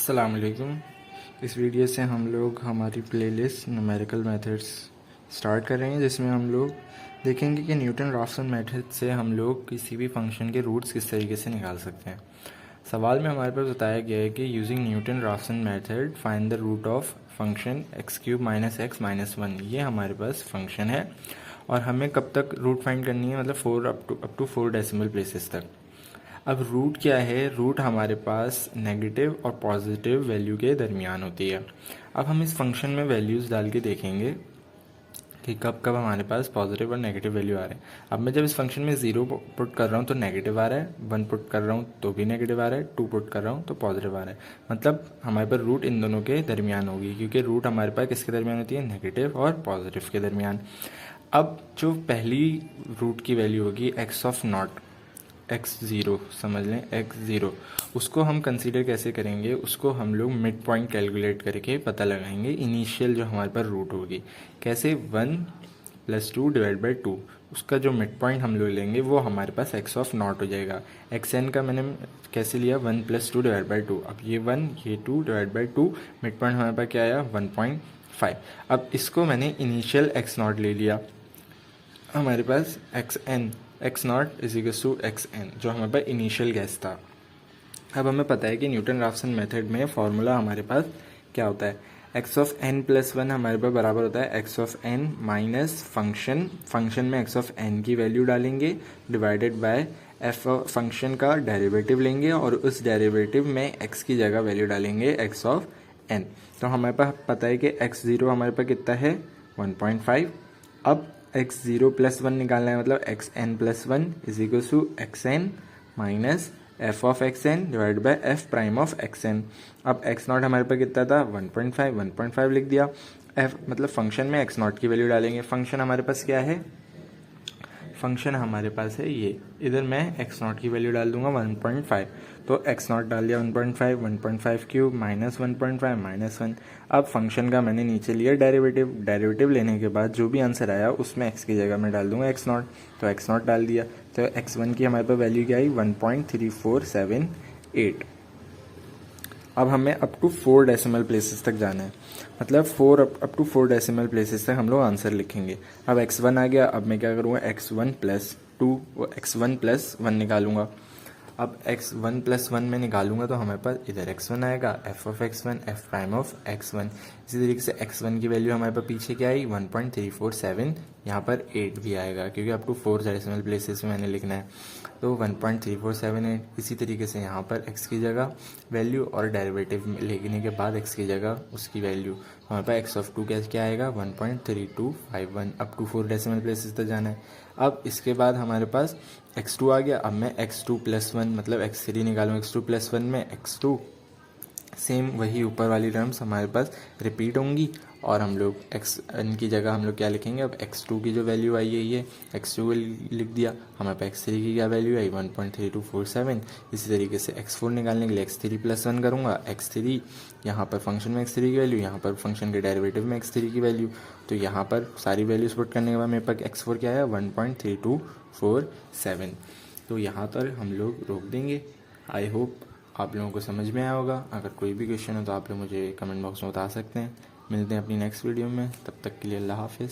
अस्सलाम वालेकुम। इस वीडियो से हम लोग हमारी प्लेलिस्ट न्यूमेरिकल मेथड्स स्टार्ट कर रहे हैं, जिसमें हम लोग देखेंगे कि न्यूटन राफसन मेथड से हम लोग किसी भी फंक्शन के रूट्स किस तरीके से निकाल सकते हैं। सवाल में हमारे पास बताया गया है कि using Newton Raphson method find the root of function x cube minus x minus one. ये हमारे पास फंक्शन है और हमें कब तक रूट फाइंड करनी है, मतलब 4 अप टू 4 डेसिमल प्लेसेस तक। अब रूट क्या है? रूट हमारे पास नेगेटिव और पॉजिटिव वैल्यू के दरमियान होती है। अब हम इस फंक्शन में वैल्यूज़ डाल के देखेंगे कि कब कब हमारे पास पॉजिटिव और नेगेटिव वैल्यू आ रहे हैं। अब मैं जब इस फंक्शन में 0 पुट कर रहा हूँ तो नेगेटिव आ रहा है, 1 पुट कर रहा हूँ तो भी नेगेटिव आ रहा है, 2 पुट कर रहा हूँ तो पॉजिटिव आ रहा है। मतलब हमारे पास रूट इन दोनों के दरमियान होगी, क्योंकि रूट हमारे पास किसके दरमियान होती है? नेगेटिव और पॉजिटिव के दरमियान। अब जो पहली रूट की वैल्यू होगी एक्स ऑफ नॉट, x0 समझ लें, x0 उसको हम कंसीडर कैसे करेंगे? उसको हम लोग मिड पॉइंट कैलकुलेट करके पता लगाएंगे इनिशियल जो हमारे पास रूट होगी। कैसे? 1 + 2 डिवाइड बाई 2, उसका जो मिड पॉइंट हम लोग लेंगे वो हमारे पास x ऑफ नॉट हो जाएगा। xn का मैंने कैसे लिया? 1 + 2 डिवाइड बाई 2। अब ये 1 ये 2 डिवाइड बाई 2, मिड पॉइंट हमारे पास क्या आया? 1.5। अब इसको मैंने इनिशियल x0 ले लिया, हमारे पास x0 इज टू xn जो हमारे पास इनिशियल गैस था। अब हमें पता है कि न्यूटन राफसन मेथड में फॉर्मूला हमारे पास क्या होता है? x ऑफ n + 1 हमारे पास बराबर होता है x of n minus function में x ऑफ n की वैल्यू डालेंगे डिवाइडेड बाय f फंक्शन का डेरिवेटिव लेंगे और उस डेरिवेटिव में x की जगह वैल्यू डालेंगे x ऑफ n। तो हमारे पास पता है कि x0 हमारे पास कितना है? 1.5। अब x0 + 1 निकालना है, मतलब xn + 1 is equal to xn minus f of xn divide by f prime of xn। अब x0 हमारे पास कितना था? 1.5 लिख दिया। f मतलब फंक्शन में x0 की वैल्यू डालेंगे। फंक्शन हमारे पास क्या है? फंक्शन हमारे पास है ये, इधर मैं x0 की वैल्यू डाल दूंगा 1.5, तो x0 डाल दिया 1.5 क्यूब माइनस 1.5 माइनस 1। अब फंक्शन का मैंने नीचे लिया डेरिवेटिव लेने के बाद जो भी आंसर आया उसमें x की जगह मैं डाल दूंगा x0, तो x0 डाल दिया। तो x1 की हमारे पास वैल्यू क्या आई? 1.3478। अब हमें अप टू 4 डेसिमल प्लेसेस तक जाना है, मतलब 4 अप टू 4 डेसिमल प्लेसेस तक हम लोग आंसर लिखेंगे। अब x1 आ गया, अब मैं क्या करूँगा? x1 + 1 निकालूंगा। अब x1 + 1 में निकालूंगा तो हमारे पास इधर x1 आएगा, f of x1 f prime of x1। इसी तरीके से x1 की वैल्यू हमारे पास पीछे क्या आई? 1.347, यहाँ पर 8 भी आएगा क्योंकि अप टू 4 डेसिमल प्लेसेस में मैंने लिखना है, तो 1.3478। इसी तरीके से यहाँ पर x की जगह वैल्यू और डेरिवेटिव लिखने के बाद x की जगह उसकी वैल्यू, हमारे पास x ऑफ 2 क्या आएगा? 1.3251। अप टू 4 डेसिमल प्लेसेस तक जाना है। अब इसके बाद हमारे पास x2 आ गया। अब मैं x2 + 1 मतलब x3 निकालूँ। x2 + 1 में x2 सेम वही ऊपर वाली टर्म्स हमारे पास रिपीट होंगी और हम लोग xn की जगह हम लोग क्या लिखेंगे? अब x2 की जो वैल्यू आई है ये x2 लिख दिया, हमारे पास x3 की क्या वैल्यू आई? 1.3247। इसी तरीके से x4 निकालने के लिए x3 + 1 करूँगा। x3 यहाँ पर फंक्शन में x3 की वैल्यू, यहाँ पर फंक्शन के डेरिवेटिव में x3 की वैल्यू, तो यहाँ पर सारी वैल्यूज पुट करने के बाद मेरे पास x4 क्या आया? 1.3247। तो यहाँ पर हम लोग रोक देंगे। आई होप आप लोगों को समझ में आया होगा। अगर कोई भी क्वेश्चन हो तो आप लोग मुझे कमेंट बॉक्स में बता सकते हैं। मिलते हैं अपनी नेक्स्ट वीडियो में, तब तक के लिए अल्लाह हाफिज़।